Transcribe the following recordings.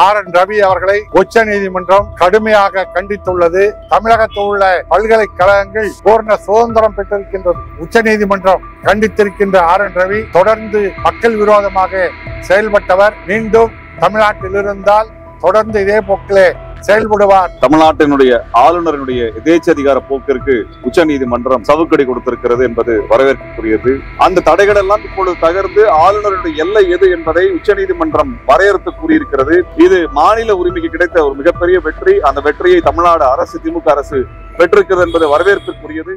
RN Ravi அவர்களை உச்ச நீதிமன்றம் கடுமையாக கண்டித்துள்ளது. தமிழகத்தில் உள்ள பல்கலைக்கழகங்கள் பூர்ண சுதந்திரம் பெற்றிருக்கின்றது. உச்ச நீதிமன்றம் கண்டித்திருக்கின்ற RN ரவி தொடர்ந்து மக்கள் விரோதமாக செயல்பட்டவர். மீண்டும் தமிழ்நாட்டில் இருந்தால் தொடர்ந்து இதே போக்கிலே செயல்படுவார். தமிழ்நாட்டினுடைய ஆளுநருடைய எதேச்சதிகார போக்கிற்கு உச்ச நீதிமன்றம் சவுக்கடி கொடுத்திருக்கிறது என்பது வரவேற்கக்கூடியது. அந்த தடைகள் எல்லாம் இப்பொழுது தகர்ந்து ஆளுநருடைய எல்லை எது என்பதை உச்ச நீதிமன்றம் வரையறுத்து கூறியிருக்கிறது. இது மாநில உரிமைக்கு கிடைத்த ஒரு மிகப்பெரிய வெற்றி. அந்த வெற்றியை தமிழ்நாடு அரசு, திமுக அரசு பெற்றிருக்கிறது என்பது வரவேற்பிற்குரியது.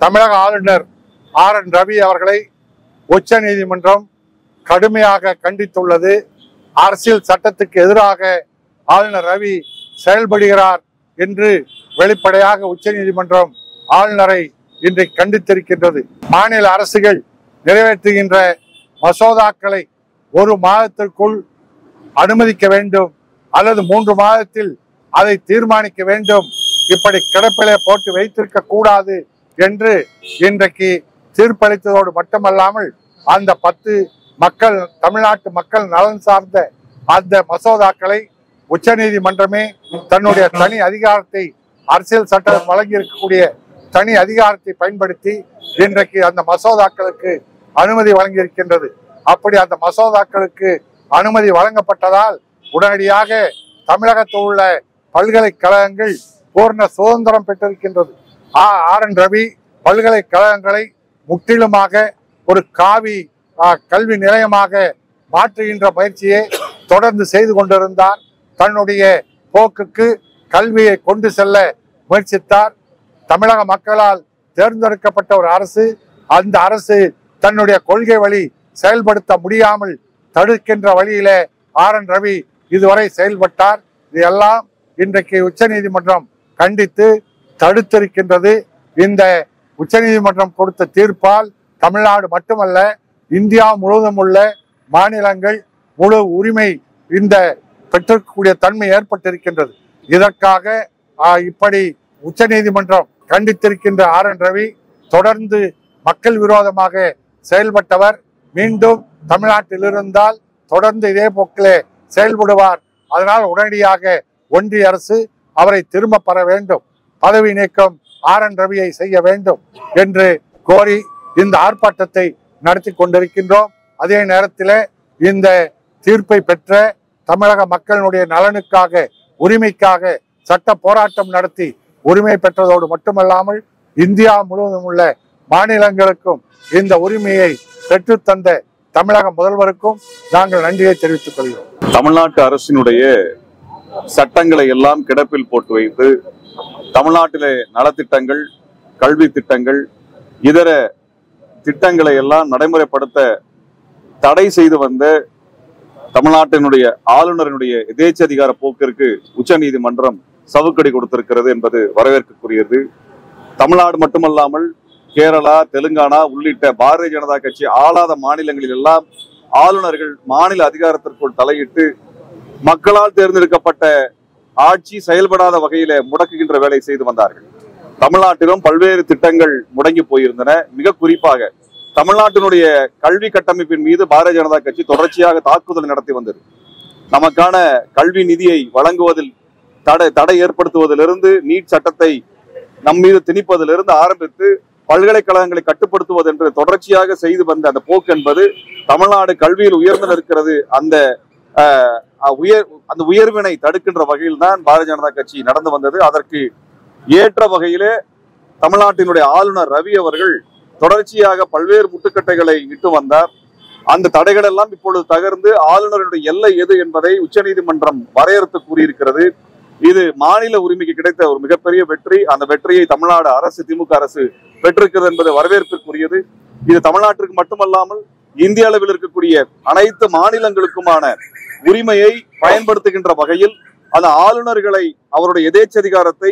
தமிழக ஆளுநர் RN ரவி அவர்களை உச்ச நீதிமன்றம் கடுமையாக கண்டித்துள்ளது. அரசியல் சட்டத்துக்கு எதிராக ஆளுநர் ரவி செயல்படுகிறார் என்று வெளிப்படையாக உச்ச நீதிமன்றம் ஆளுநரை இன்றைக்கு கண்டித்திருக்கின்றது. மாநில அரசுகள் நிறைவேற்றுகின்ற மசோதாக்களை ஒரு மாதத்திற்குள் அனுமதிக்க வேண்டும் அல்லது 3 மாதத்தில் அதை தீர்மானிக்க வேண்டும். இப்படி கிடப்பிலே போட்டு வைத்திருக்க கூடாது என்று இன்றைக்கு தீர்ப்பளித்ததோடு மட்டுமல்லாமல் அந்த 10 தமிழ்நாட்டு மக்கள் நலன் சார்ந்த அந்த மசோதாக்களை உச்ச நீதிமன்றமே தன்னுடைய தனி அதிகாரத்தை, அரசியல் சட்டம் வழங்கி இருக்கக்கூடிய தனி அதிகாரத்தை பயன்படுத்தி இன்றைக்கு அந்த மசோதாக்களுக்கு அனுமதி வழங்கியிருக்கின்றது. அப்படி அந்த மசோதாக்களுக்கு அனுமதி வழங்கப்பட்டதால் உடனடியாக தமிழகத்தில் உள்ள பல்கலைக்கழகங்கள் பூர்ண சுதந்திரம் பெற்றிருக்கின்றது. RN ரவி பல்கலைக்கழகங்களை முற்றிலுமாக ஒரு காவி கல்வி நிலையமாக மாற்றுகின்ற முயற்சியை தொடர்ந்து செய்து கொண்டிருந்தார். தன்னுடைய போக்குக்கு கல்வியை கொண்டு செல்ல முயற்சித்தார். தமிழக மக்களால் தேர்ந்தெடுக்கப்பட்ட ஒரு அரசு, அந்த அரசு தன்னுடைய கொள்கை வழி செயல்படுத்த முடியாமல் தடுக்கின்ற வழியிலே RN ரவி இதுவரை செயல்பட்டார். இதையெல்லாம் இன்றைக்கு உச்ச நீதிமன்றம் கண்டித்து தடுத்திருக்கின்றது. இந்த உச்ச நீதிமன்றம் கொடுத்த தீர்ப்பால் தமிழ்நாடு மட்டுமல்ல, இந்தியா முழுவதும் உள்ள மாநிலங்கள் முழு உரிமை இந்த பெற்றிருக்கக்கூடிய தன்மை ஏற்பட்டிருக்கின்றது. இதற்காக இப்படி உச்ச நீதிமன்றம் கண்டித்திருக்கின்ற RN ரவி தொடர்ந்து மக்கள் விரோதமாக செயல்பட்டவர். மீண்டும் தமிழ்நாட்டில் இருந்தால் தொடர்ந்து இதே போக்கிலே செயல்படுவார். அதனால் உடனடியாக ஒன்றிய அரசு அவரை திரும்ப பெற வேண்டும், பதவி நீக்கம் RN ரவியை செய்ய வேண்டும் என்று கோரி இந்த ஆர்ப்பாட்டத்தை நடத்தி கொண்டிருக்கின்றோம். அதே நேரத்தில் இந்த தீர்ப்பை பெற்ற தமிழக மக்களுடைய நலனுக்காக, உரிமைக்காக சட்ட போராட்டம் நடத்தி உரிமை பெற்றதோடு மட்டுமல்லாமல் இந்தியா முழுவதும் உள்ள மாநிலங்களுக்கும் இந்த உரிமையை பெற்றுத்தந்த தமிழக முதல்வருக்கும் நாங்கள் நன்றியை தெரிவித்துக் கொள்கிறோம். தமிழ்நாட்டு அரசினுடைய சட்டங்களை எல்லாம் கிடப்பில் போட்டு வைத்து தமிழ்நாட்டிலே நலத்திட்டங்கள், கல்வி திட்டங்கள், இதர திட்டங்களை எல்லாம் நடைமுறைப்படுத்த தடை செய்து வந்த தமிழ்நாட்டினுடைய ஆளுநருடைய எதேச்சதிகார போக்கிற்கு உச்ச நீதிமன்றம் சவுக்கடி கொடுத்திருக்கிறது என்பது வரவேற்கக்கூடியது. தமிழ்நாடு மட்டுமல்லாமல் கேரளா, தெலுங்கானா உள்ளிட்ட பாரதிய ஜனதா கட்சி ஆளாத மாநிலங்களில் எல்லாம் ஆளுநர்கள் மாநில அதிகாரத்திற்குள் தலையிட்டு மக்களால் தேர்ந்தெடுக்கப்பட்ட ஆட்சி செயல்படாத வகையில முடக்குகின்ற வேலை செய்து வந்தார்கள். தமிழ்நாட்டிலும் பல்வேறு திட்டங்கள் முடங்கி போயிருந்தன. மிக குறிப்பாக தமிழ்நாட்டினுடைய கல்வி கட்டமைப்பின் மீது பாரதிய ஜனதா கட்சி தொடர்ச்சியாக தாக்குதல் நடத்தி வந்தது. நமக்கான கல்வி நிதியை வழங்குவதில் தடை ஏற்படுத்துவதிலிருந்து, நீட் சட்டத்தை நம் மீது திணிப்பதிலிருந்து ஆரம்பித்து பல்கலைக்கழகங்களை கட்டுப்படுத்துவது என்று தொடர்ச்சியாக செய்து வந்த அந்த போக்கு என்பது தமிழ்நாடு கல்வியில் உயர்ந்து நிற்கிறது. அந்த உயர்வினை தடுக்கின்ற வகையில் தான் பாரதிய ஜனதா கட்சி நடந்து வந்தது. அதற்கு ஏற்ற வகையிலே தமிழ்நாட்டினுடைய ஆளுநர் ரவி அவர்கள் தொடர்ச்சியாக பல்வேறு முட்டுக்கட்டைகளை இட்டு வந்தார். அந்த தடைகள் எல்லாம் இப்பொழுது தகர்ந்து ஆளுநருடைய எல்லை எது என்பதை உச்ச நீதிமன்றம் வரையறுத்து கூறியிருக்கிறது. இது மாநில உரிமைக்கு கிடைத்த ஒரு மிகப்பெரிய வெற்றி. அந்த வெற்றியை தமிழ்நாடு அரசு, திமுக அரசு பெற்றிருக்கிறது என்பது வரவேற்பிற்குரியது. இது தமிழ்நாட்டிற்கு மட்டுமல்லாமல் இந்திய அளவில் இருக்கக்கூடிய அனைத்து மாநிலங்களுக்குமான உரிமையை பயன்படுத்துகின்ற வகையில் அந்த ஆளுநர்களை, அவருடைய எதேச்சதிகாரத்தை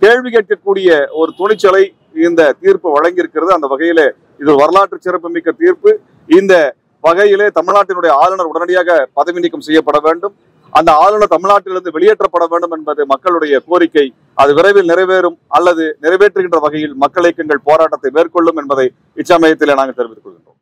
கேள்வி கேட்கக்கூடிய ஒரு துணிச்சலை இந்த தீர்ப்பு வழங்கியிருக்கிறது. அந்த வகையில இது வரலாற்று சிறப்புமிக்க தீர்ப்பு. இந்த வகையிலே தமிழ்நாட்டினுடைய ஆளுநர் உடனடியாக பதவி நீக்கம் செய்யப்பட வேண்டும். அந்த ஆளுநர் தமிழ்நாட்டிலிருந்து வெளியேற்றப்பட வேண்டும் என்பது மக்களுடைய கோரிக்கை. அது விரைவில் நிறைவேறும் அல்லது நிறைவேற்றுகின்ற வகையில் மக்கள் இயக்கங்கள் போராட்டத்தை மேற்கொள்ளும் என்பதை இச்சமயத்தில் நாங்கள் தெரிவித்துக் கொள்கின்றோம்.